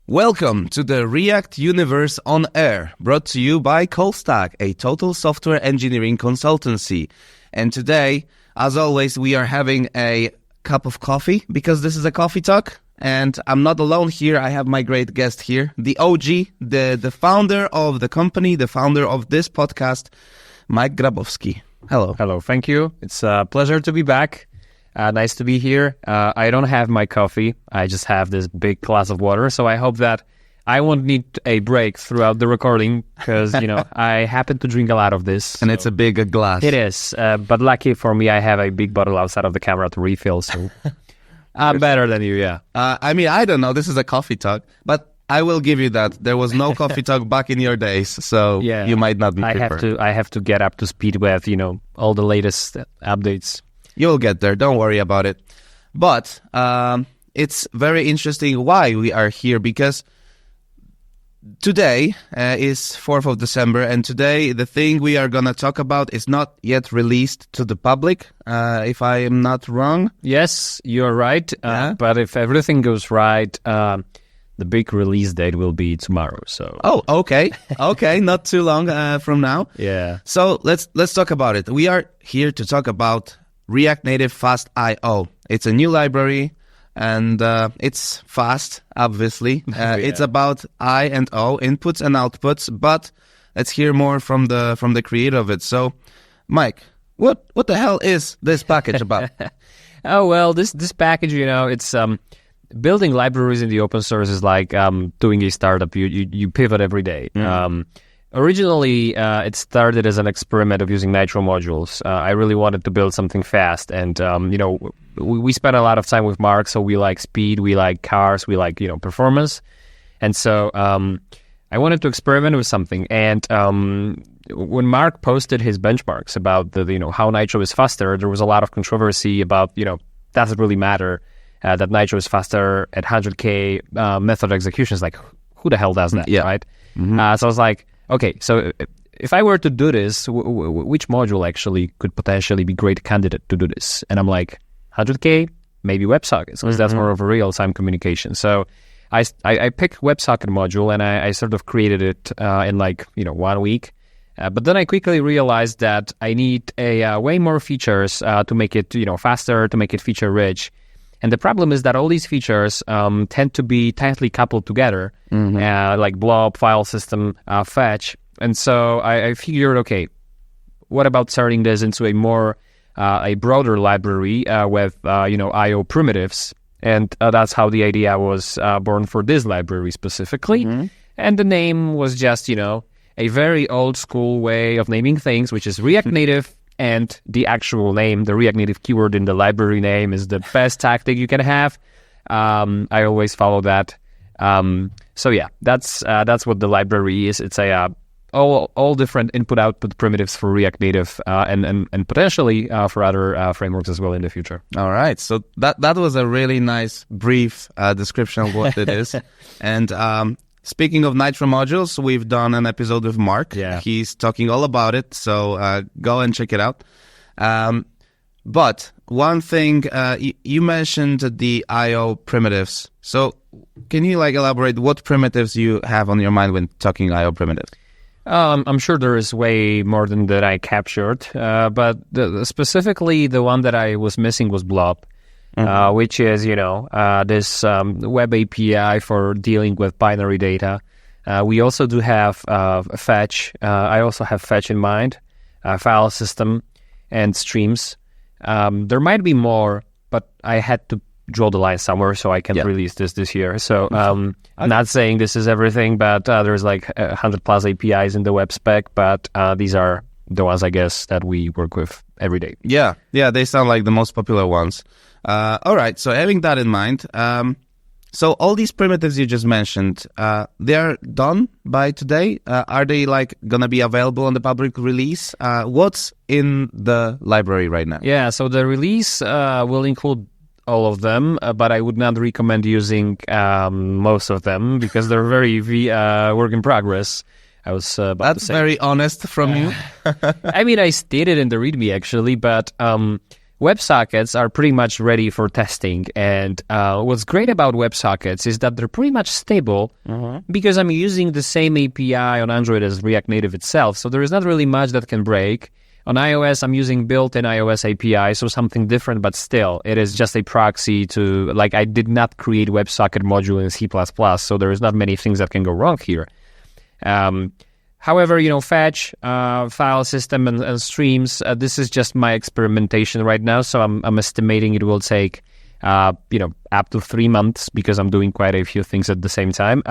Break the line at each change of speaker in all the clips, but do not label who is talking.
Welcome to the React Universe on Air, brought to you by Callstack, a total software engineering consultancy. And today, as always, we are having a cup of coffee because this is a coffee talk. And I'm not alone here. I have my great guest here, the OG, the founder of the company, the founder of this podcast, Mike Grabowski. Hello.
Hello. Thank you. It's a pleasure to be back. Nice to be here. I don't have my coffee. I just have this big glass of water. So I hope that I won't need a break throughout the recording because, I happen to drink a lot of this.
And it's a big glass.
It is. But lucky for me, I have a big bottle outside of the camera to refill. So I'm better than you, yeah.
I don't know. This is a coffee talk, but I will give you that. There was no coffee talk back in your days, so yeah, you might not be prepared.
I have to get up to speed with, all the latest updates.
You'll get there. Don't worry about it. But it's very interesting why we are here, because today is 4th of December, and today the thing we are going to talk about is not yet released to the public, if I am not wrong.
Yes, you're right. But if everything goes right, the big release date will be tomorrow. So.
Oh, okay. Okay, not too long from now.
Yeah.
So let's talk about it. We are here to talk about React Native FastIO. It's a new library, and it's fast, obviously.
Yeah.
It's about I and O, inputs and outputs, but let's hear more from the creator of it. So, Mike, what the hell is this package about?
Oh, well, this package, it's building libraries in the open source is like doing a startup. You pivot every day. Mm. Originally, it started as an experiment of using Nitro Modules. I really wanted to build something fast, and we spent a lot of time with Mark, so we like speed, we like cars, we like performance, and so I wanted to experiment with something. And when Mark posted his benchmarks about the how Nitro is faster, there was a lot of controversy about does it really matter that Nitro is faster at 100K method executions? Like, who the hell does that, right? Mm-hmm. So I was like, okay, so if I were to do this, which module actually could potentially be a great candidate to do this? And I'm like, 100K, maybe WebSockets, because that's more of a real-time communication. So I picked WebSocket module, and I sort of created it in 1 week. But then I quickly realized that I need way more features to make it faster, to make it feature-rich. And the problem is that all these features tend to be tightly coupled together, like blob, file system, fetch. And so I figured, okay, what about turning this into a broader library with I/O primitives? And that's how the idea was born for this library specifically. Mm-hmm. And the name was just a very old school way of naming things, which is React Native. And the actual name, the React Native keyword in the library name, is the best tactic you can have. I always follow that. So yeah, that's what the library is. It's all different input-output primitives for React Native and potentially for other frameworks as well in the future.
All right, so that was a really nice, brief description of what it is. And speaking of Nitro Modules, we've done an episode with Mark.
Yeah.
He's talking all about it, so go and check it out. But one thing, you mentioned the I/O primitives. So can you elaborate what primitives you have on your mind when talking I/O primitives?
I'm sure there is way more than that I captured, but specifically the one that I was missing was blob. Which is, this web API for dealing with binary data. We also do have fetch. I also have fetch in mind, file system, and streams. There might be more, but I had to draw the line somewhere, so I can't release this year. So I'm not saying this is everything, but there's 100 plus APIs in the web spec, but these are the ones, I guess, that we work with every day.
Yeah, they sound like the most popular ones. All right, so having that in mind, so all these primitives you just mentioned, they are done by today? Are they going to be available on the public release? What's in the library right now?
Yeah, so the release will include all of them, but I would not recommend using most of them because they're very work in progress. I was about
That's
to say.
Very honest from you.
I mean, I stated in the README actually, but WebSockets are pretty much ready for testing. And what's great about WebSockets is that they're pretty much stable because I'm using the same API on Android as React Native itself. So there is not really much that can break. On iOS, I'm using built-in iOS API, so something different, but still, it is just a proxy to, like, I did not create WebSocket module in C++, so there is not many things that can go wrong here. However, fetch, file system, and streams, this is just my experimentation right now, so I'm estimating it will take, up to 3 months because I'm doing quite a few things at the same time.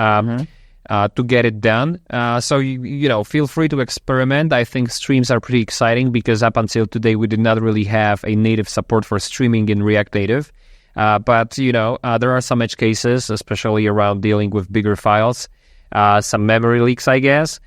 To get it done. So, feel free to experiment. I think streams are pretty exciting because up until today, we did not really have a native support for streaming in React Native. But there are some edge cases, especially around dealing with bigger files, some memory leaks, I guess.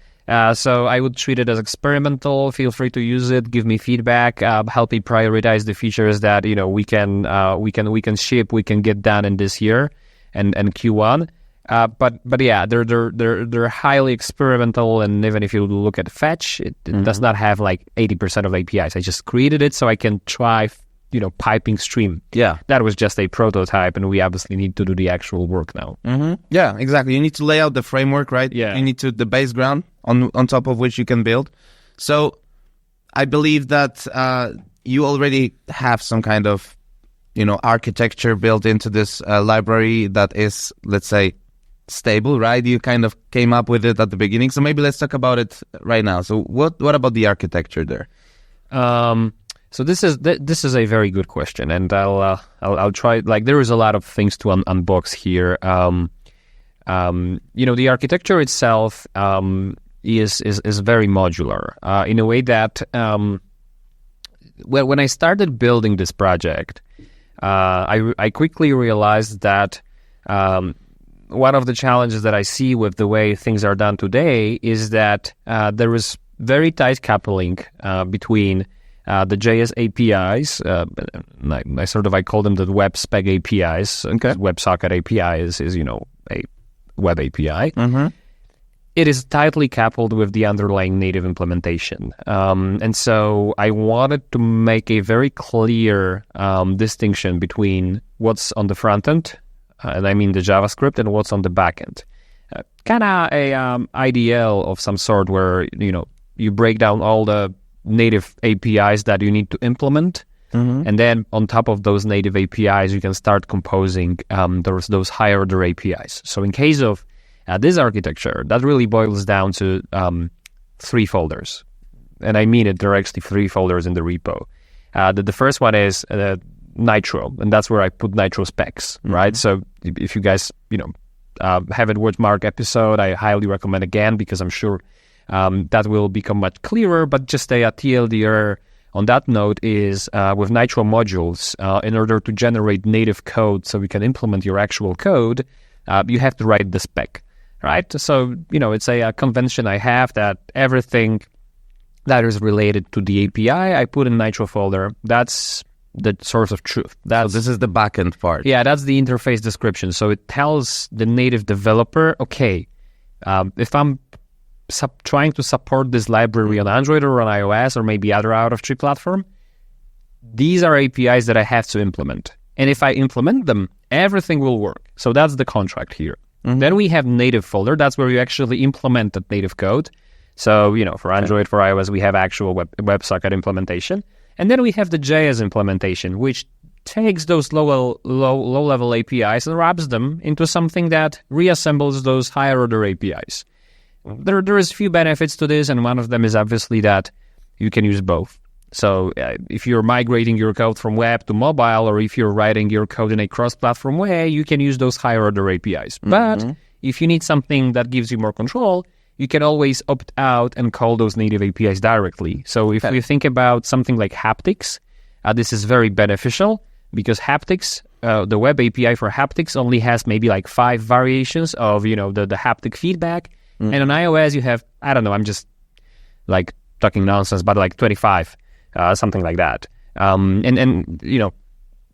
So I would treat it as experimental. Feel free to use it. Give me feedback. Help me prioritize the features that, we can ship, we can get done in this year and Q1. But yeah, they're highly experimental, and even if you look at fetch, it does not have like 80% of APIs. I just created it so I can try, piping stream.
Yeah,
that was just a prototype, and we obviously need to do the actual work now.
Yeah, exactly. You need to lay out the framework, right?
Yeah,
you need the base ground on top of which you can build. So I believe that you already have some kind of architecture built into this library that is, let's say, stable, right? You kind of came up with it at the beginning, so maybe let's talk about it right now. So what about the architecture there?
So this is a very good question, and I'll try. Like, there is a lot of things to unbox here. The architecture itself is very modular in a way that when I started building this project, I quickly realized that one of the challenges that I see with the way things are done today is that there is very tight coupling between the JS APIs. I call them the web spec APIs. Okay. WebSocket API is a web API. It is tightly coupled with the underlying native implementation. And so I wanted to make a very clear distinction between what's on the front end, and I mean the JavaScript, and what's on the back end. Kind of a IDL of some sort where, you break down all the native APIs that you need to implement, and then on top of those native APIs, you can start composing those higher order APIs. So in case of this architecture, that really boils down to 3 folders. And I mean it, there are actually 3 folders in the repo. The first one is Nitro, and that's where I put Nitro specs, right? So if you guys, haven't watched Mark episode, I highly recommend again, because I'm sure that will become much clearer. But just a TLDR on that note is with Nitro Modules, in order to generate native code so we can implement your actual code, you have to write the spec, right? So, it's a convention I have that everything that is related to the API, I put in Nitro folder. That's the source of truth.
So this is the backend part.
Yeah, that's the interface description. So it tells the native developer, okay, if I'm trying to support this library on Android or on iOS or maybe other out-of-tree platform, these are APIs that I have to implement. And if I implement them, everything will work. So that's the contract here. Then we have native folder. That's where you actually implement the native code. So, for Android, for iOS, we have actual WebSocket implementation. And then we have the JS implementation, which takes those low-level APIs and wraps them into something that reassembles those higher-order APIs. There is few benefits to this, and one of them is obviously that you can use both. So if you're migrating your code from web to mobile, or if you're writing your code in a cross-platform way, you can use those higher-order APIs. But if you need something that gives you more control, you can always opt out and call those native APIs directly. So if you think about something like haptics, this is very beneficial, because haptics, the web API for haptics only has maybe like 5 variations of, the haptic feedback. And on iOS, you have, I don't know, I'm just like talking nonsense, but like 25, something like that. And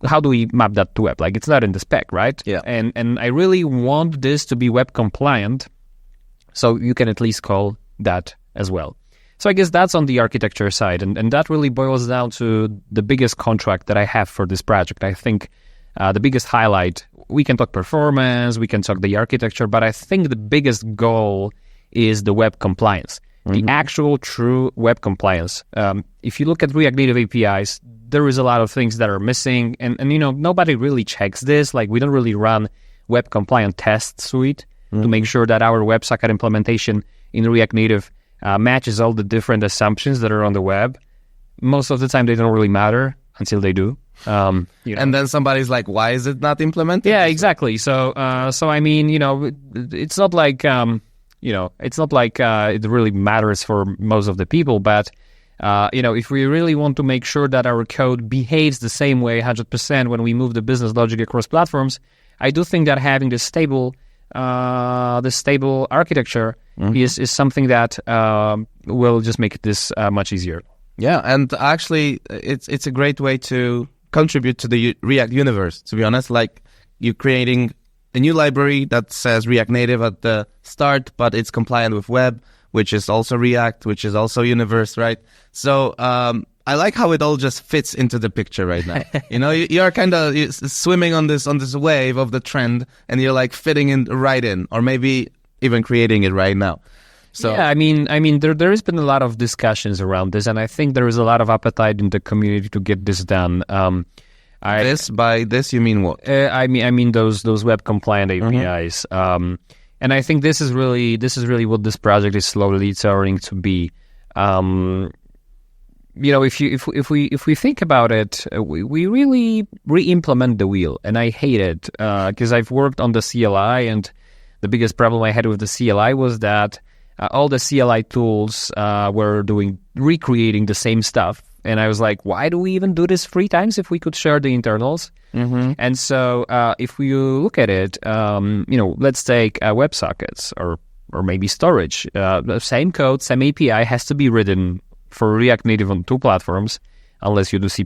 how do we map that to web? Like, it's not in the spec, right?
Yeah.
And I really want this to be web compliant, so you can at least call that as well. So I guess that's on the architecture side, and that really boils down to the biggest contract that I have for this project. I think the biggest highlight, we can talk performance, we can talk the architecture, but I think the biggest goal is the web compliance, the actual true web compliance. If you look at React Native APIs, there is a lot of things that are missing, and nobody really checks this. Like, we don't really run web compliant test suite to make sure that our WebSocket implementation in React Native matches all the different assumptions that are on the web. Most of the time, they don't really matter until they do.
And then somebody's like, "Why is it not implemented?"
Yeah, exactly. So I mean, it's not like it's not like it really matters for most of the people, but if we really want to make sure that our code behaves the same way 100% when we move the business logic across platforms, I do think that having the stable architecture is something that will just make this much easier.
Yeah, and actually, it's a great way to contribute to the React universe. To be honest, like, you're creating a new library that says React Native at the start, but it's compliant with web, which is also React, which is also Universe, right? So I like how it all just fits into the picture right now. You're kind of swimming on this wave of the trend, and you're like fitting in right in, or maybe even creating it right now. So
yeah, I mean, there has been a lot of discussions around this, and I think there is a lot of appetite in the community to get this done.
By this you mean what?
I mean those web compliant APIs. And I think this is really what this project is slowly turning to be. If we think about it, we really re-implement the wheel, and I hate it because I've worked on the CLI, and the biggest problem I had with the CLI was that all the CLI tools were recreating the same stuff. And I was like, why do we even do this 3 times if we could share the internals? And so if we look at it, let's take WebSockets or maybe storage. The same code, same API has to be written for React Native on 2 platforms, unless you do C++.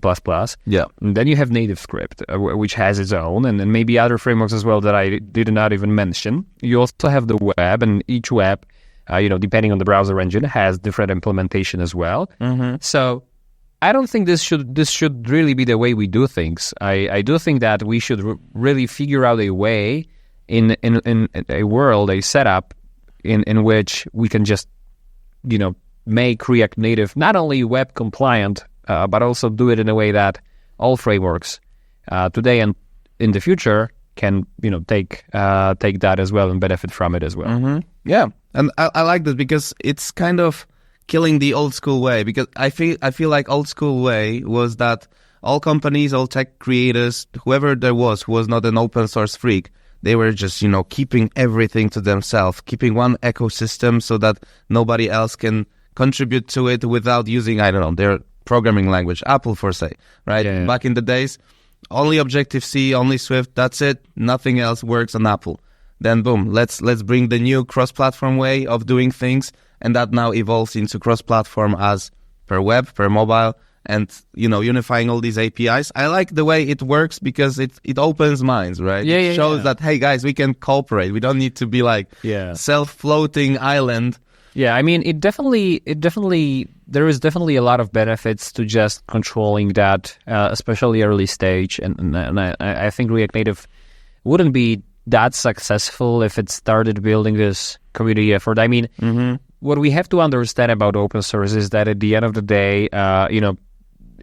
Yeah.
And then you have Native Script, which has its own, and then maybe other frameworks as well that I did not even mention. You also have the web, and each web, depending on the browser engine, has different implementation as well. So I don't think this should really be the way we do things. I do think that we should really figure out a way in a world, a setup in which we can just, make React Native not only web compliant, but also do it in a way that all frameworks today and in the future can, take that as well and benefit from it as well.
Yeah, and I like that because it's kind of killing the old school way, because I feel like old school way was that all companies, all tech creators, whoever there was who was not an open source freak, they were just, keeping everything to themselves, keeping one ecosystem so that nobody else can contribute to it without using, I don't know, their programming language, Apple for say, right?
Yeah.
Back in the days, only Objective-C, only Swift, that's it. Nothing else works on Apple. Then boom, let's bring the new cross-platform way of doing things, and that now evolves into cross-platform as per web, per mobile, and unifying all these APIs. I like the way it works because it opens minds, right? It shows that, hey guys, we can cooperate. We don't need to be like self-floating island.
Yeah, I mean, there is definitely a lot of benefits to just controlling that, especially early stage, and I think React Native wouldn't be that successful if it started building this community effort. I mean, what we have to understand about open source is that at the end of the day,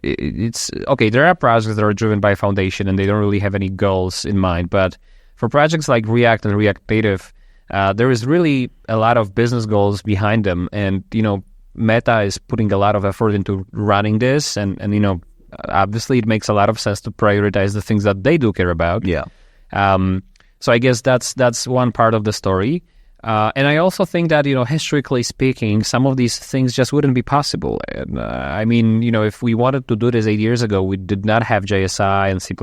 it's okay. There are projects that are driven by foundation and they don't really have any goals in mind. But for projects like React and React Native, there is really a lot of business goals behind them, and Meta is putting a lot of effort into running this, and obviously it makes a lot of sense to prioritize the things that they do care about.
Yeah.
So I guess that's one part of the story. And I also think that, historically speaking, some of these things just wouldn't be possible. And, I mean, if we wanted to do this 8 years ago, we did not have JSI and C++.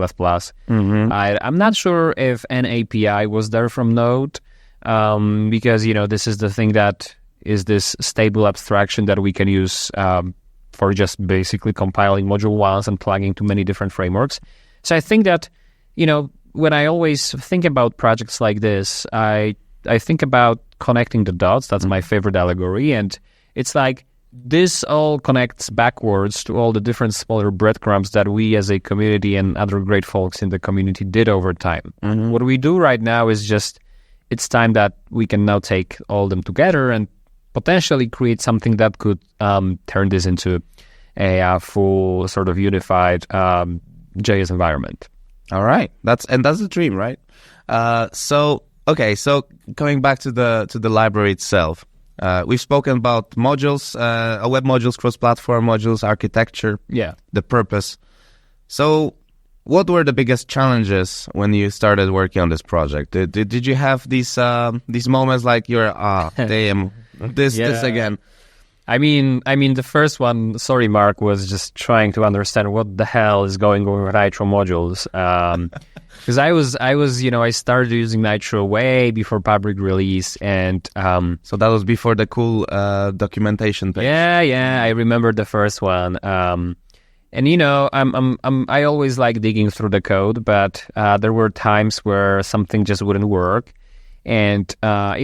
I'm not sure if an API was there from Node, because, this is the thing that is this stable abstraction that we can use for just basically compiling module once and plugging to many different frameworks. So I think that, when I always think about projects like this, I think about connecting the dots. That's my favorite allegory. And it's like this all connects backwards to all the different smaller breadcrumbs that we as a community and other great folks in the community did over time. What we do right now is just, it's time that we can now take all them together and potentially create something that could turn this into a full sort of unified JS environment.
All right, that's the dream, right? So going back to the library itself, we've spoken about modules, web modules, cross-platform modules, architecture, the purpose. So, what were the biggest challenges when you started working on this project? Did you have these moments like you're damn this again?
I mean, the first one, sorry, Mark, was just trying to understand what the hell is going on with Nitro Modules. Because I was, I started using Nitro way before public release, and
so that was before the cool documentation page.
Yeah, I remember the first one. And I always like digging through the code, but there were times where something just wouldn't work, and I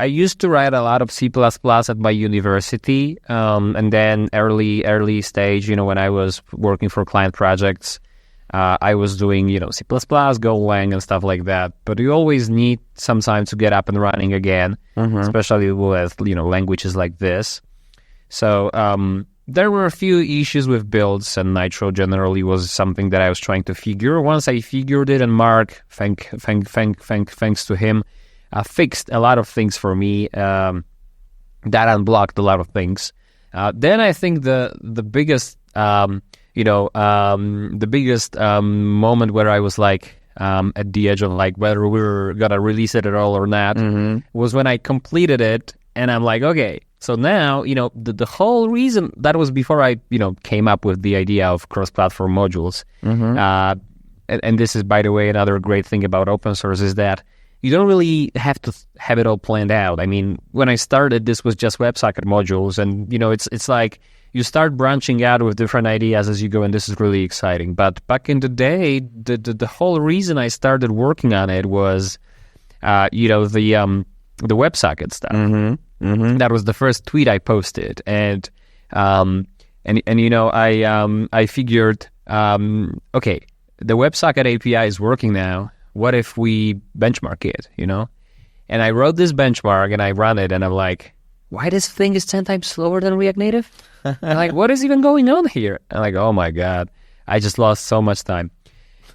used to write a lot of C++ at my university, and then early stage, when I was working for client projects, I was doing, C++, Golang, and stuff like that. But you always need some time to get up and running again, especially with, languages like this. So there were a few issues with builds, and Nitro generally was something that I was trying to figure. Once I figured it, and Mark, thanks to him, fixed a lot of things for me. That unblocked a lot of things. Then I think the biggest moment where I was like at the edge of like whether we were gonna release it at all or not was when I completed it, and I'm like, okay, so now the whole reason that was before I came up with the idea of cross-platform modules. And this is, by the way, another great thing about open source is that you don't really have to have it all planned out. I mean, when I started, this was just WebSocket modules, and it's like you start branching out with different ideas as you go, and this is really exciting. But back in the day, the whole reason I started working on it was, the WebSocket stuff. That was the first tweet I posted, and I figured, okay, the WebSocket API is working now. What if we benchmark it, And I wrote this benchmark and I run it, and I'm like, why this thing is 10 times slower than React Native? I'm like, what is even going on here? I'm like, oh my God, I just lost so much time.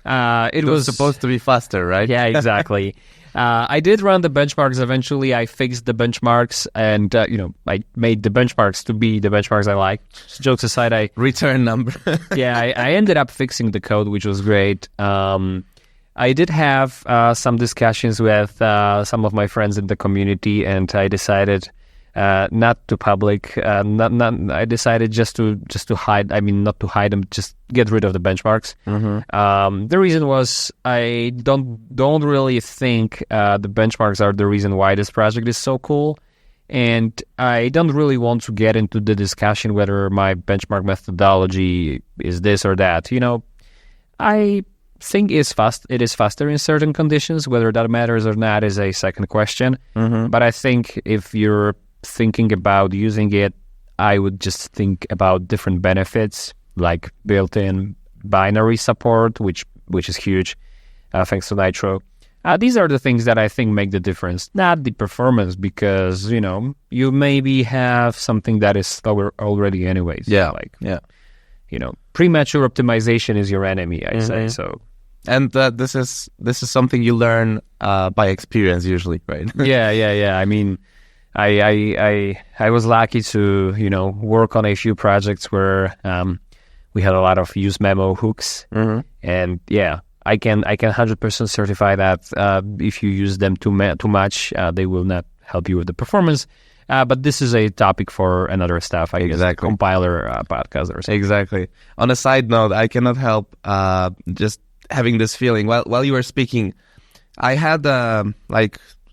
It was
supposed to be faster, right?
Yeah, exactly. I did run the benchmarks. Eventually, I fixed the benchmarks, and I made the benchmarks to be the benchmarks I like. Jokes aside,
return number.
I ended up fixing the code, which was great. I did have some discussions with some of my friends in the community, and I decided not to public. I decided just to hide. I mean, not to hide them, just get rid of the benchmarks. The reason was I don't really think the benchmarks are the reason why this project is so cool, and I don't really want to get into the discussion whether my benchmark methodology is this or that. I think it is faster in certain conditions. Whether that matters or not is a second question. But I think if you're thinking about using it, I would just think about different benefits, like built-in binary support, which is huge, thanks to Nitro. These are the things that I think make the difference, not the performance, because you maybe have something that is slower already anyways. Premature optimization is your enemy, I say so.
And this is something you learn by experience usually, right?
Yeah. I mean, I was lucky to work on a few projects where we had a lot of use memo hooks, and I can 100% certify that if you use them too much, they will not help you with the performance. But this is a topic for another stuff, I guess, compiler podcast or something.
Exactly. On a side note, I cannot help just having this feeling. While you were speaking, I had a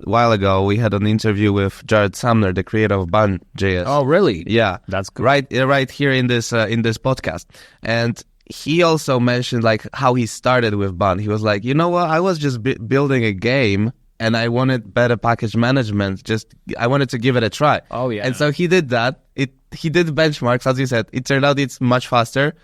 while ago we had an interview with Jared Sumner, the creator of Bun.js.
Oh, really?
Yeah,
that's good.
Right here in this podcast, and he also mentioned how he started with Bun. He was like, you know what? I was just building a game and I wanted better package management. I wanted to give it a try.
Oh, yeah.
And so he did that. He did benchmarks, as you said. It turned out it's much faster.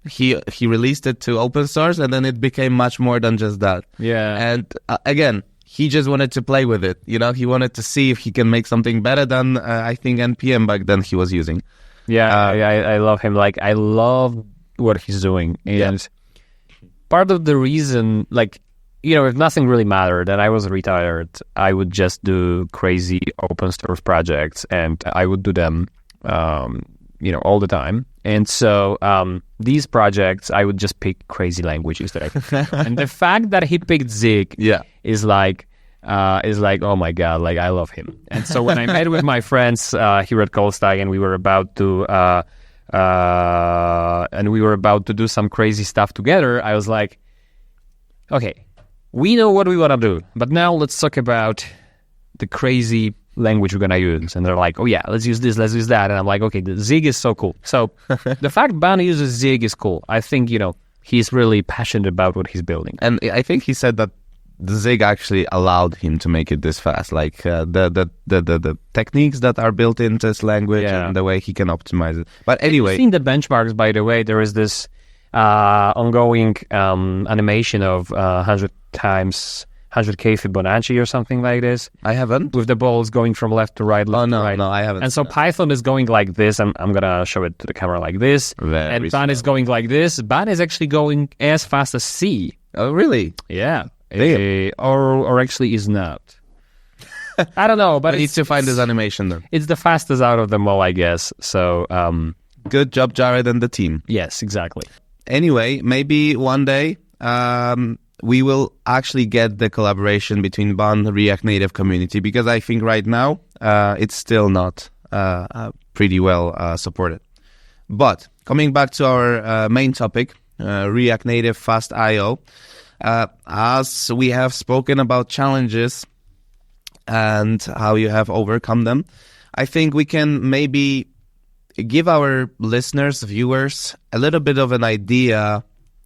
He released it to open source, and then it became much more than just that.
Yeah.
And again, he just wanted to play with it. You know, he wanted to see if he can make something better than I think NPM back then he was using.
Yeah, I love him. Like, I love what he's doing. And part of the reason, like, you know, if nothing really mattered and I was retired, I would just do crazy open source projects, and I would do them, you know, all the time. And so these projects, I would just pick crazy languages that I could. And the fact that he picked Zig is like, oh my God, like, I love him. And so when I met with my friends here at Callstack, and we were about to do some crazy stuff together, I was like, okay, we know what we want to do, but now let's talk about the crazy language we're going to use. And they're like, oh yeah, let's use this, let's use that. And I'm like, okay, the Zig is so cool. So the fact Ban uses Zig is cool. I think, you know, he's really passionate about what he's building.
And I think he said that the Zig actually allowed him to make it this fast, like the techniques that are built into this language and the way he can optimize it. But anyway,
I've seen the benchmarks, by the way. There is this ongoing animation of 100 times 100k Fibonacci or something like this.
I haven't.
With the balls going from left to right, left to right.
No, I haven't.
And so Python is going like this. I'm going to show it to the camera like this. And Ban is going like this. Ban is actually going as fast as C.
Oh, really?
Yeah. Or actually is not. I don't know, but
we need to find this animation then.
It's the fastest out of them all, I guess. So
good job, Jared and the team.
Yes, exactly.
Anyway, maybe one day we will actually get the collaboration between Ban React Native community, because I think right now it's still not pretty well supported. But coming back to our main topic, React Native FastIO, as we have spoken about challenges and how you have overcome them, I think we can maybe give our listeners, viewers, a little bit of an idea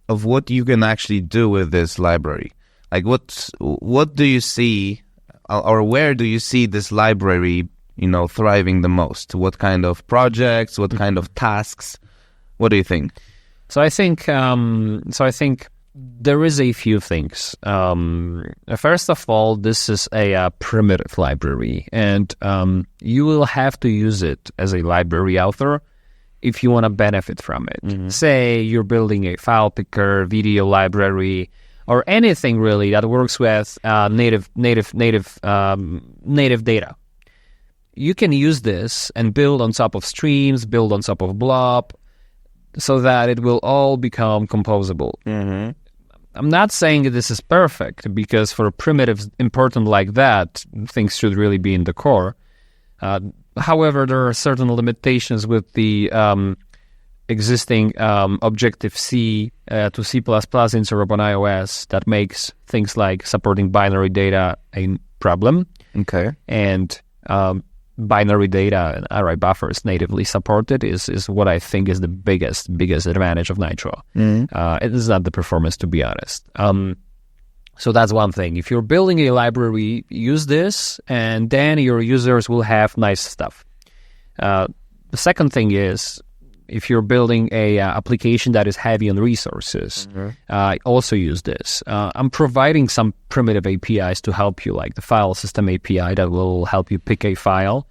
of what you can actually do with this library. Like, what do you see, or where do you see this library, you know, thriving the most? What kind of projects? What kind of tasks? What do you think?
So I think there is a few things. First of all, this is a primitive library, and you will have to use it as a library author if you want to benefit from it. Mm-hmm. Say you're building a file picker, video library, or anything really that works with native data. You can use this and build on top of streams, build on top of blob, so that it will all become composable. Mm-hmm. I'm not saying that this is perfect, because for primitives important like that, things should really be in the core. However, there are certain limitations with the existing Objective-C to C++ interop on iOS that makes things like supporting binary data a problem.
Okay.
And binary data and array buffers natively supported is what I think is the biggest advantage of Nitro. Mm-hmm. It is not the performance, to be honest. So that's one thing. If you're building a library, use this, and then your users will have nice stuff. The second thing is, if you're building a application that is heavy on resources, also use this. I'm providing some primitive APIs to help you, like the file system API that will help you pick a file.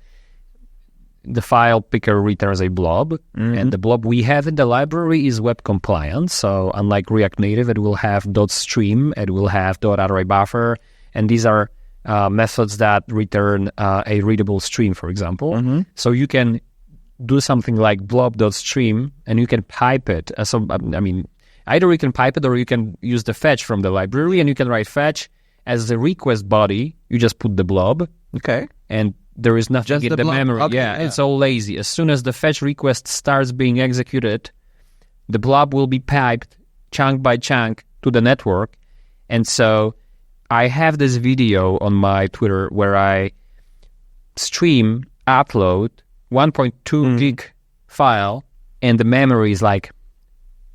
The file picker returns a blob, and the blob we have in the library is web compliant. So unlike React Native, it will have .stream, it will have .array buffer, and these are methods that return a readable stream, for example. Mm-hmm. So you can do something like blob.stream, and you can pipe it. Either you can pipe it or you can use the fetch from the library, and you can write fetch as the request body. You just put the blob.
Okay.
And there is nothing
just
in the memory. Okay, yeah, it's all lazy. As soon as the fetch request starts being executed, the blob will be piped chunk by chunk to the network. And so I have this video on my Twitter where I stream, upload 1.2 gig file, and the memory is like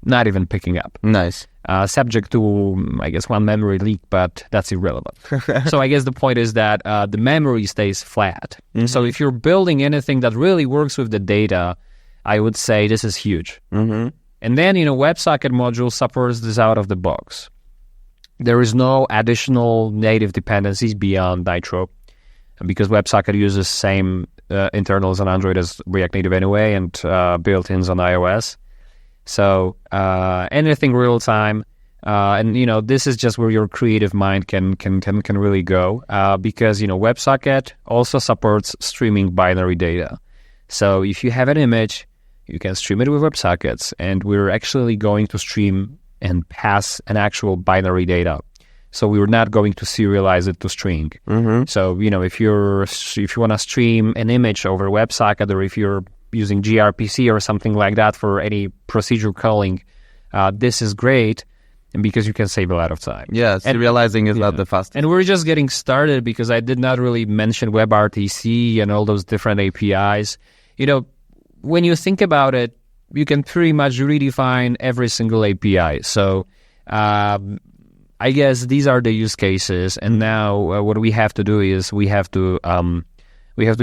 not even picking up.
Nice.
subject to, I guess, one memory leak, but that's irrelevant. So I guess the point is that the memory stays flat. So if you're building anything that really works with the data, I would say this is huge. And then, WebSocket module supports this out of the box. There is no additional native dependencies beyond Nitro, because WebSocket uses same internals on Android as React Native anyway, and built-ins on iOS. So anything real time, and this is just where your creative mind can really go, because WebSocket also supports streaming binary data. So if you have an image, you can stream it with WebSockets, and we're actually going to stream and pass an actual binary data. So we were not going to serialize it to string. So if you want to stream an image over WebSocket, or if you're using gRPC or something like that for any procedure calling, this is great, and because you can save a lot of time.
Yeah, serializing is not the fastest.
And we're just getting started, because I did not really mention WebRTC and all those different APIs. When you think about it, you can pretty much redefine every single API. So I guess these are the use cases, and now what we have to do is we have to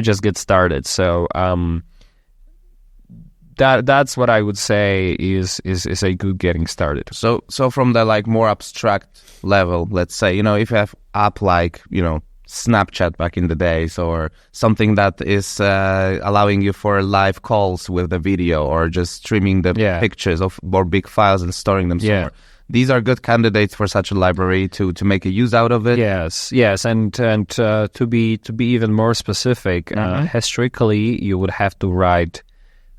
just get started. So that's what I would say is a good getting started.
So from the more abstract level, let's say, if you have app like, Snapchat back in the days, or something that is allowing you for live calls with the video, or just streaming the pictures or big files and storing them somewhere. These are good candidates for such a library to make a use out of it.
Yes, and to be even more specific, historically you would have to write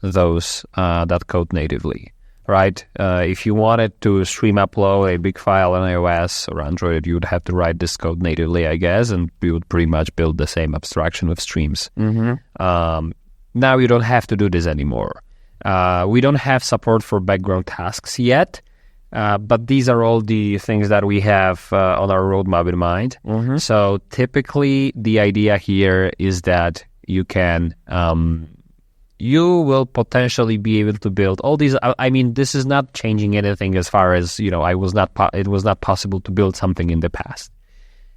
that code natively, right? If you wanted to stream upload a big file on iOS or Android, you would have to write this code natively, I guess, and we would pretty much build the same abstraction with streams. Now you don't have to do this anymore. We don't have support for background tasks yet, but these are all the things that we have on our roadmap in mind. So typically the idea here is that you can... you will potentially be able to build all these. I mean, this is not changing anything as far as, it was not possible to build something in the past.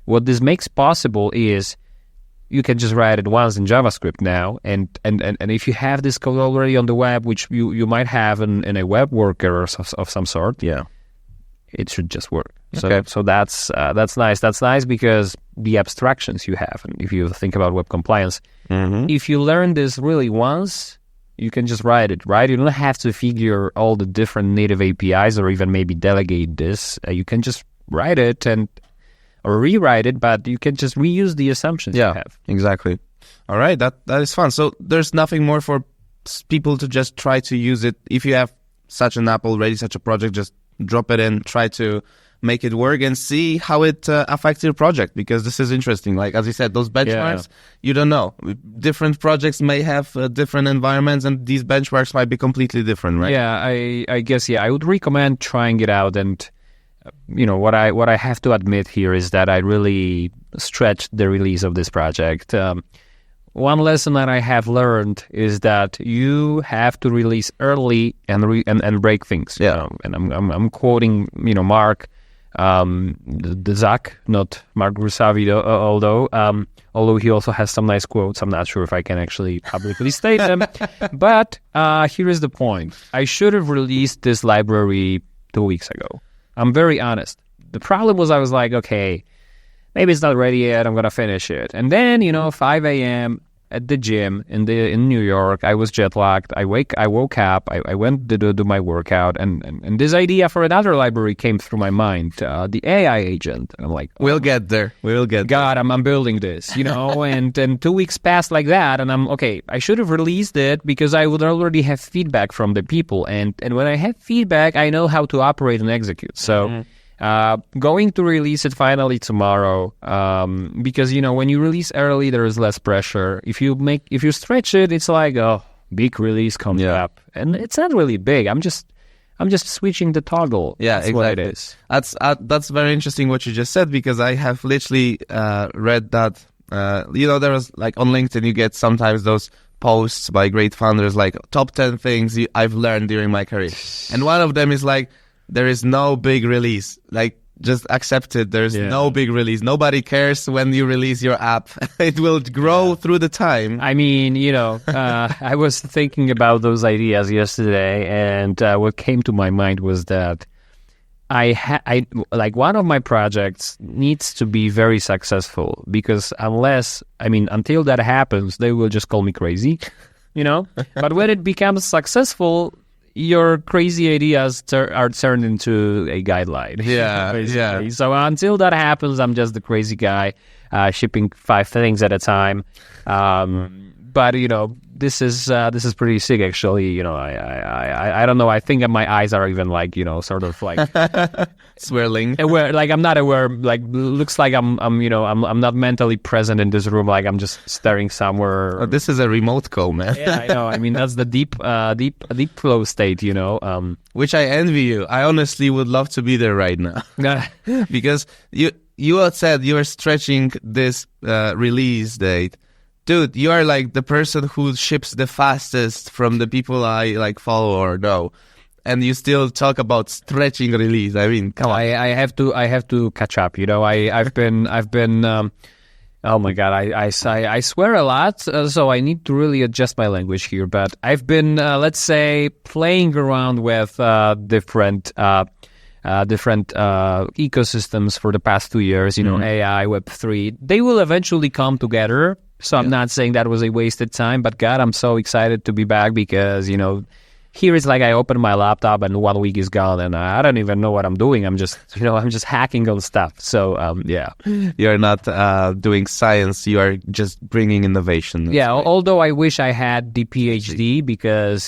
What this makes possible is you can just write it once in JavaScript now, and if you have this code already on the web, which you might have in a web worker of some sort, it should just work.
Okay.
So that's nice. That's nice because the abstractions you have, and if you think about web compliance, if you learn this really once, you can just write it, right? You don't have to figure all the different native APIs or even maybe delegate this. You can just write it or rewrite it, but you can just reuse the assumptions you have.
Exactly. All right, that is fun. So there's nothing more for people to just try to use it. If you have such an app already, such a project, just drop it in, try to make it work and see how it affects your project, because this is interesting. Like, as you said, those benchmarks, you don't know. Different projects may have different environments, and these benchmarks might be completely different, right?
Yeah, I guess, I would recommend trying it out. And, what I have to admit here is that I really stretched the release of this project. One lesson that I have learned is that you have to release early and break things. And I'm quoting, Mark, the Zach, not Mark Rusavi, although he also has some nice quotes. I'm not sure if I can actually publicly state them. But here is the point. I should have released this library 2 weeks ago. I'm very honest. The problem was I was like, okay, maybe it's not ready yet. I'm going to finish it. And then, 5 a.m. at the gym in New York, I was jet lagged. I woke up. I went to do my workout, and this idea for another library came through my mind, the AI agent. And I'm like,
we'll get there.
God, I'm building this, and 2 weeks passed like that, and I'm okay. I should have released it because I would already have feedback from the people, and when I have feedback, I know how to operate and execute. So. Going to release it finally tomorrow, because when you release early, there is less pressure. If you stretch it, it's like, oh, big release coming up, and it's not really big. I'm just switching the toggle.
Yeah,
that's
exactly.
what it is.
That's very interesting what you just said, because I have literally read that. There was like on LinkedIn, you get sometimes those posts by great founders like top 10 things I've learned during my career, and one of them is like, there is no big release. Like, just accept it. There's no big release. Nobody cares when you release your app. It will grow through the time.
I mean, I was thinking about those ideas yesterday, and what came to my mind was that I like one of my projects needs to be very successful, because until that happens, they will just call me crazy, But when it becomes successful, your crazy ideas are turned into a guideline.
Yeah.
So until that happens, I'm just the crazy guy shipping 5 things at a time. But this is pretty sick, actually. I don't know. I think my eyes are even like sort of like
swirling.
Aware, like I'm not aware. Like looks like I'm not mentally present in this room. Like I'm just staring somewhere.
Oh, this is a remote call, man.
Yeah, I know. I mean, that's the deep flow state.
Which I envy you. I honestly would love to be there right now. Because you had said you are stretching this release date. Dude, you are like the person who ships the fastest from the people I like follow or know, and you still talk about stretching release. I mean, come on.
I have to catch up. I've been. Oh my God, I swear a lot, so I need to really adjust my language here. But I've been, let's say, playing around with different ecosystems for the past 2 years. AI, Web3. They will eventually come together. So I'm not saying that was a wasted time, but God, I'm so excited to be back because, here it's like I open my laptop and 1 week is gone and I don't even know what I'm doing. I'm just, I'm just hacking on stuff. So, yeah.
You're not doing science. You are just bringing innovation.
That's right. Although I wish I had the PhD because,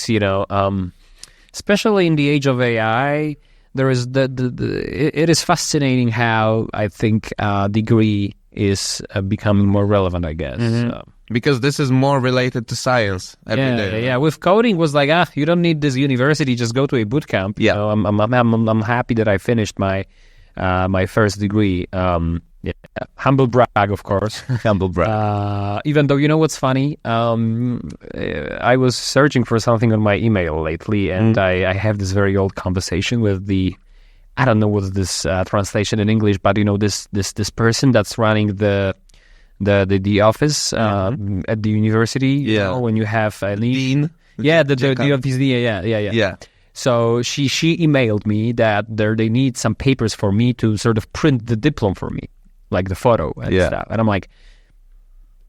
especially in the age of AI, there is it is fascinating how I think degree is becoming more relevant, I guess.
Mm-hmm. Because this is more related to science every day.
Yeah. With coding was like, you don't need this university, just go to a boot camp.
Yeah.
I'm happy that I finished my first degree. Humble brag, of course.
Humble brag.
Even though, what's funny? I was searching for something on my email lately, and I have this very old conversation with I don't know what's this translation in English, but this person that's running the office at the university. When you have a
dean.
Yeah, the office. Yeah. So she emailed me that they need some papers for me to sort of print the diploma for me, like the photo and stuff. And I'm like,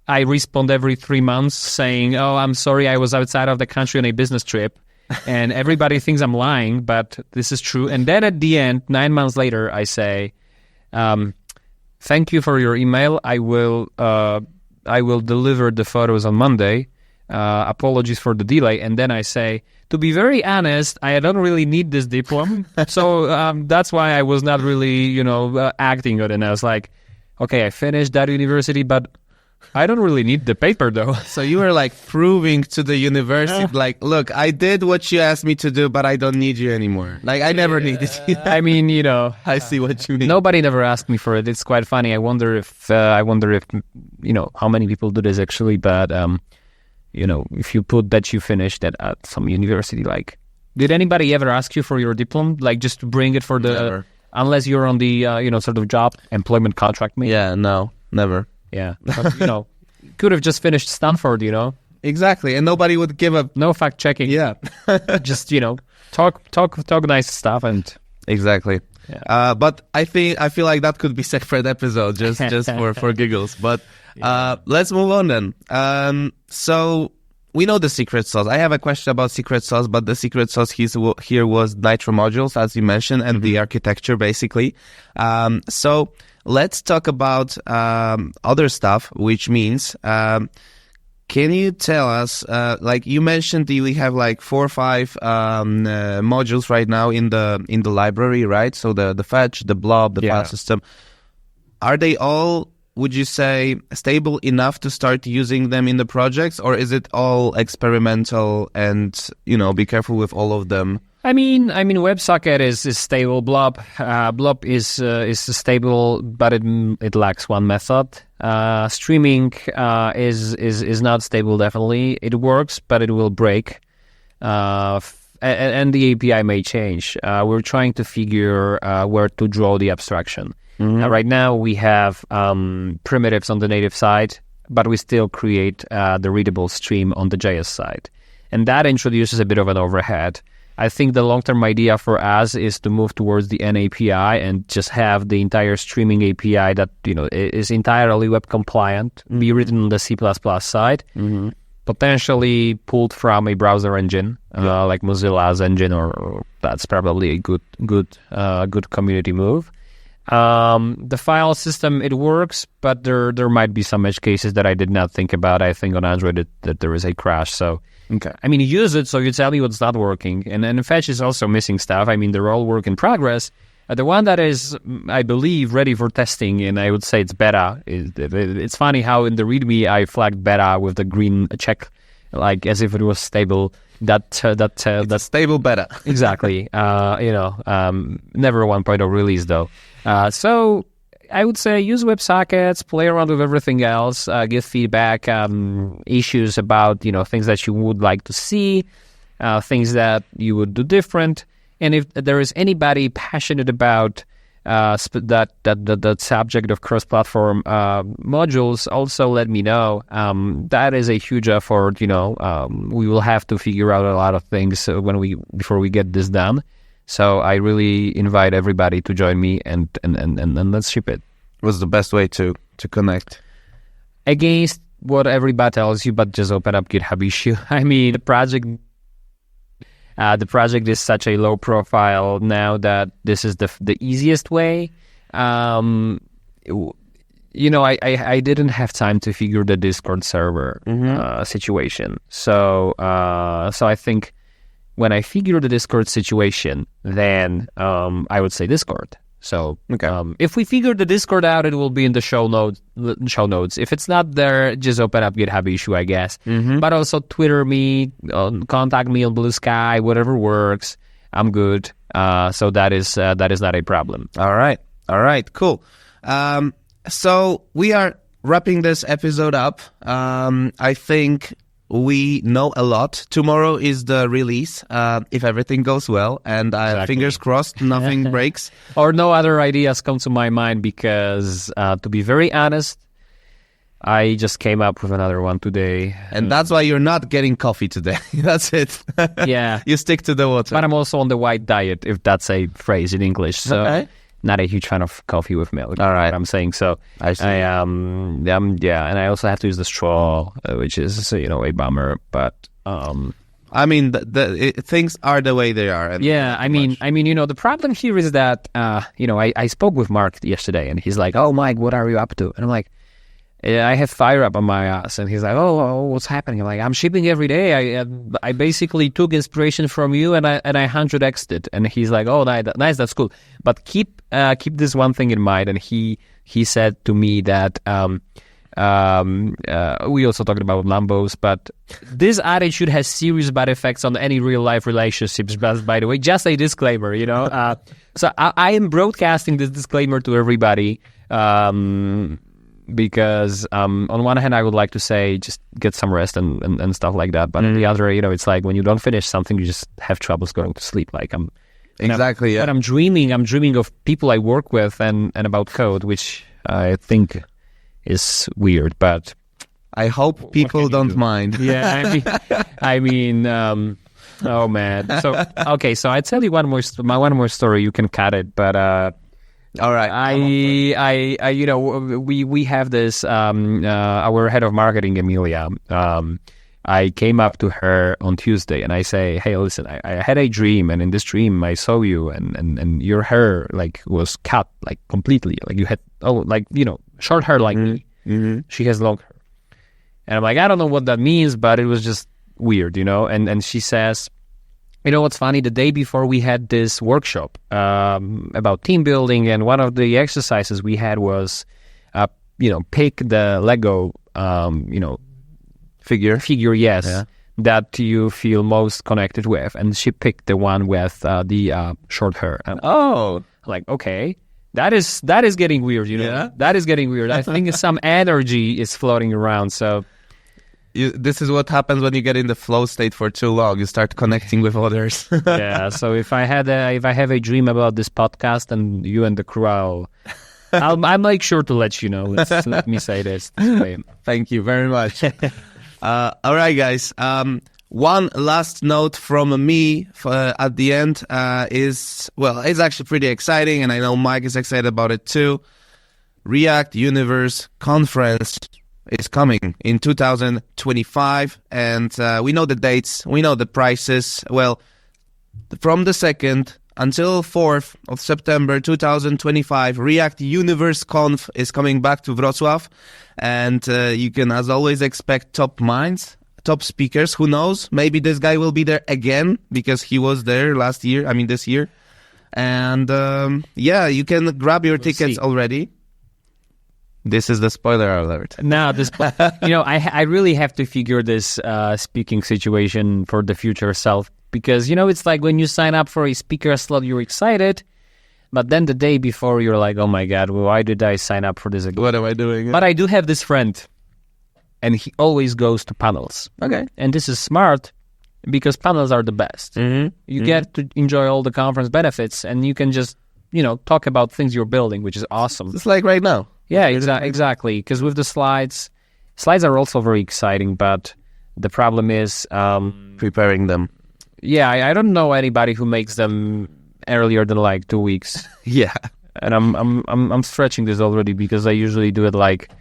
I respond every 3 months saying, "Oh, I'm sorry, I was outside of the country on a business trip." And everybody thinks I'm lying, but this is true. And then at the end, 9 months later, I say, "Thank you for your email. I will deliver the photos on Monday. Apologies for the delay." And then I say, "To be very honest, I don't really need this diploma, so that's why I was not really, acting on it." And I was like, "Okay, I finished that university, but I don't really need the paper, though."
So you were like proving to the university, like, "Look, I did what you asked me to do, but I don't need you anymore. Like, I never needed you."
I mean,
I see what you mean.
Nobody never asked me for it. It's quite funny. I wonder if how many people do this actually. But if you put that you finished at some university, like, did anybody ever ask you for your diploma, like just to bring it for the unless you're on the sort of job employment contract? Maybe?
Yeah, no, never.
Yeah, but, could have just finished Stanford,
Exactly, and nobody would give up.
No fact checking.
Yeah,
just talk nice stuff and
exactly.
Yeah.
But I feel like that could be separate episode just for giggles. But let's move on then. So we know the secret sauce. I have a question about secret sauce, but the secret sauce here was Nitro Modules, as you mentioned, and the architecture basically. So let's talk about other stuff, which means can you tell us, like you mentioned, we have like 4 or 5 modules right now in the library, right? So the fetch, the blob, the file system. Are they all, would you say, stable enough to start using them in the projects, or is it all experimental and be careful with all of them?
I mean, WebSocket is stable. Blob is stable, but it lacks one method. Streaming is not stable. Definitely, it works, but it will break. and the API may change. We're trying to figure where to draw the abstraction. Right now, we have primitives on the native side, but we still create the readable stream on the JS side. And that introduces a bit of an overhead. I think the long-term idea for us is to move towards the NAPI and just have the entire streaming API that is entirely web compliant, be written on the C++ side, potentially pulled from a browser engine like Mozilla's engine, or that's probably a good community move. The file system, it works, but there might be some edge cases that I did not think about. I think on Android that there is a crash. So, I mean, use it so you tell me what's not working. And Fetch is also missing stuff. I mean, they're all work in progress. The one that is, I believe, ready for testing, and I would say it's beta. It's funny how in the README I flagged beta with the green check, like as if it was stable. That's
stable beta.
Exactly. Never 1.0 release though. So I would say use WebSockets, play around with everything else, give feedback, issues about things that you would like to see, things that you would do different. And if there is anybody passionate about that subject of cross-platform modules, also let me know. That is a huge effort. We will have to figure out a lot of things before we get this done. So I really invite everybody to join me and let's ship it.
What's the best way to connect?
Against what everybody tells you, but just open up GitHub issue. I mean, the project is such a low profile now that this is the easiest way. I didn't have time to figure the Discord server situation. So I think when I figure the Discord situation, then I would say Discord. So if we figure the Discord out, it will be in the show notes. If it's not there, just open up GitHub issue, I guess. But also Twitter me, contact me on Blue Sky, whatever works. I'm good. So that is not a problem.
All right, cool. So we are wrapping this episode up. I think we know a lot. Tomorrow is the release, if everything goes well, and fingers crossed, nothing breaks.
Or no other ideas come to my mind, because to be very honest, I just came up with another one today.
And that's why you're not getting coffee today. That's it.
Yeah.
You stick to the water.
But I'm also on the white diet, if that's a phrase in English. So not a huge fan of coffee with milk.
All right.
I'm saying so.
I see.
And I also have to use the straw, which is a bummer. But
I mean, things are the way they are.
The problem here is that I spoke with Mark yesterday, and he's like, "Oh, Mike, what are you up to?" And I'm like, I have fire up on my ass. And he's like, oh, what's happening? I'm like, I'm shipping every day. I basically took inspiration from you, and I 100x'd it. And he's like, oh, nice, that's cool. But keep this one thing in mind. And he said to me that we also talked about Lambos, but this attitude has serious bad effects on any real life relationships. But by the way, just a disclaimer, So I am broadcasting this disclaimer to everybody. Because on one hand, I would like to say just get some rest and stuff like that. But on the other, it's like when you don't finish something, you just have troubles going to sleep. Like
Exactly.
But I'm dreaming of people I work with and about code, which I think is weird. But
I hope people don't mind.
Yeah, I mean, oh man. So okay, so I tell you one more story. You can cut it, but.
All right.
We have this, our head of marketing, Emilia. I came up to her on Tuesday and I say, hey, listen, I had a dream, and in this dream I saw you and your hair was cut completely. You had, short hair like me. Mm-hmm. She has long hair. And I'm like, I don't know what that means, but it was just weird, and she says, what's funny? The day before we had this workshop about team building, and one of the exercises we had was, pick the Lego, figure, yes, yeah, that you feel most connected with. And she picked the one with the short hair. And okay, that is getting weird. Yeah, that is getting weird. I think some energy is floating around. So.
This is what happens when you get in the flow state for too long. You start connecting with others.
Yeah. So if I have a dream about this podcast and you and the crew, I'll make sure to let you know. Let me say this way.
Thank you very much. All right, guys. One last note from me at the end is, well, it's actually pretty exciting, and I know Mike is excited about it too. React Universe Conference is coming in 2025, and we know the dates, we know the prices. Well, from the 2nd until 4th of September 2025, React Universe Conf is coming back to Wrocław, and you can, as always, expect top minds, top speakers. Who knows? Maybe this guy will be there again because he was there this year. And yeah, you can grab your tickets already. This is the spoiler alert.
No, I really have to figure this speaking situation for the future self, because, it's like when you sign up for a speaker slot, you're excited, but then the day before you're like, oh my God, why did I sign up for this again?
What am I doing?
But I do have this friend, and he always goes to panels.
Okay.
And this is smart, because panels are the best.
Mm-hmm.
You get to enjoy all the conference benefits, and you can just, talk about things you're building, which is awesome.
It's like right now.
Yeah, exactly. Because with the slides are also very exciting, but the problem is
preparing them.
Yeah, I don't know anybody who makes them earlier than like 2 weeks.
Yeah,
and I'm stretching this already, because I usually do it like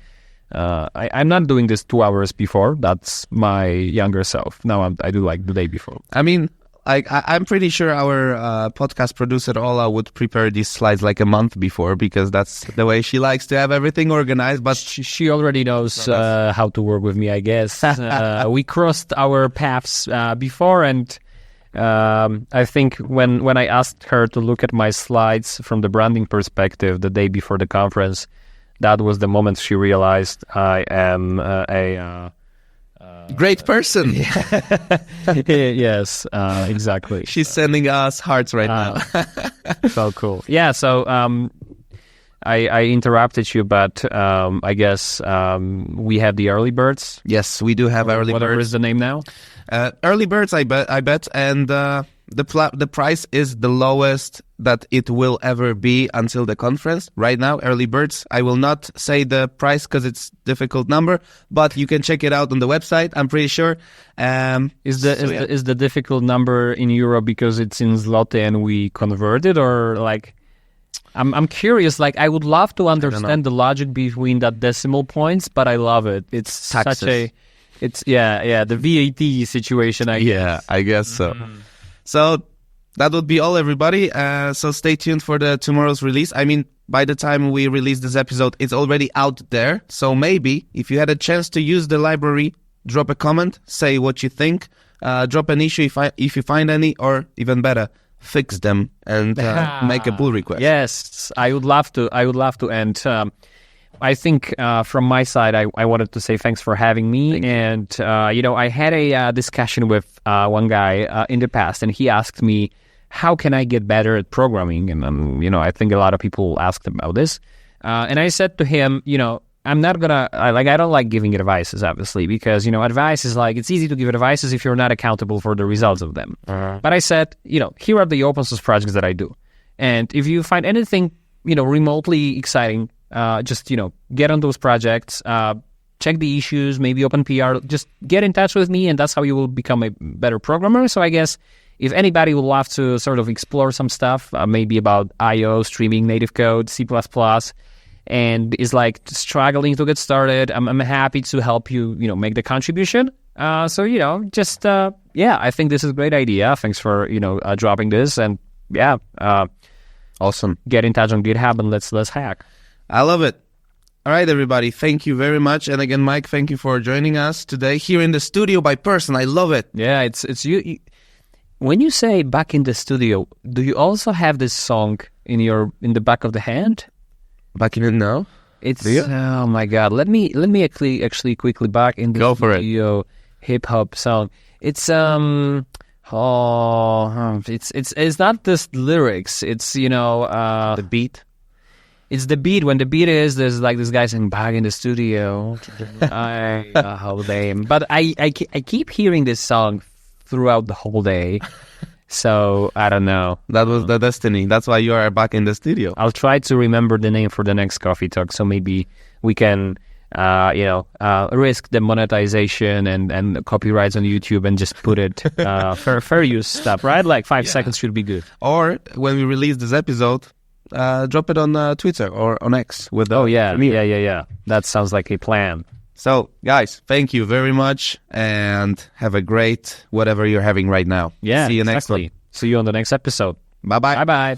I'm not doing this 2 hours before. That's my younger self. Now I do like the day before.
I mean, I'm pretty sure our podcast producer Ola would prepare these slides like a month before, because that's the way she likes to have everything organized. But
she already knows how to work with me, I guess. We crossed our paths before, and I think when I asked her to look at my slides from the branding perspective the day before the conference, that was the moment she realized I am a
great person.
Yes, exactly.
She's sending us hearts right now.
So cool. Yeah, so I interrupted you, but I guess we have the early birds.
Yes, we do have early birds.
Whatever is the name now?
Early birds, I bet, and the price is the lowest that it will ever be until the conference. Right now, early birds. I will not say the price because it's a difficult number, but you can check it out on the website. I'm pretty sure.
Is the difficult number in euro because it's in zloty and we convert it, or like? I'm curious. Like, I would love to understand the logic between that decimal points, but I love it. It's
taxes.
The VAT situation.
I guess so. So that would be all, everybody. So stay tuned for tomorrow's release. I mean, by the time we release this episode, it's already out there. So maybe if you had a chance to use the library, drop a comment, say what you think, drop an issue if you find any, or even better, fix them and make a pull request.
Yes, I would love to. And I think from my side, I wanted to say thanks for having me. And, I had a discussion with one guy in the past, and he asked me, how can I get better at programming? And, I think a lot of people asked about this. And I said to him, I'm not gonna, I don't like giving advices, obviously, because, advice is like, it's easy to give advices if you're not accountable for the results of them. But I said, here are the open source projects that I do. And if you find anything, remotely exciting, just, get on those projects, check the issues, maybe open PR, just get in touch with me, and that's how you will become a better programmer. So I guess if anybody would love to sort of explore some stuff, maybe about I/O, streaming, native code, C++, and is like struggling to get started, I'm happy to help you, make the contribution. I think this is a great idea. Thanks for, dropping this, and
awesome.
Get in touch on GitHub and let's hack.
I love it. All right, everybody. Thank you very much. And again, Mike, thank you for joining us today here in the studio by person. I love it.
Yeah, it's you. When you say back in the studio, do you also have this song in the back of the hand?
Back in it now?
It's oh my God. Let me actually quickly back in the studio hip hop song. It's it's not just lyrics. It's
the beat.
It's the beat. When the beat is, there's like this guy saying back in the studio. How lame. But I keep hearing this song throughout the whole day. So I don't know.
That was the destiny. That's why you are back in the studio.
I'll try to remember the name for the next coffee talk. So maybe we can, risk the monetization and copyrights on YouTube and just put it fair use stuff, right? Like 5 seconds should be good.
Or when we release this episode, drop it on Twitter or on X with the
yeah.
premiere.
Yeah. That sounds like a plan.
So, guys, thank you very much and have a great whatever you're having right now.
Yeah,
see you next one.
See you on the next episode.
Bye-bye.
Bye-bye.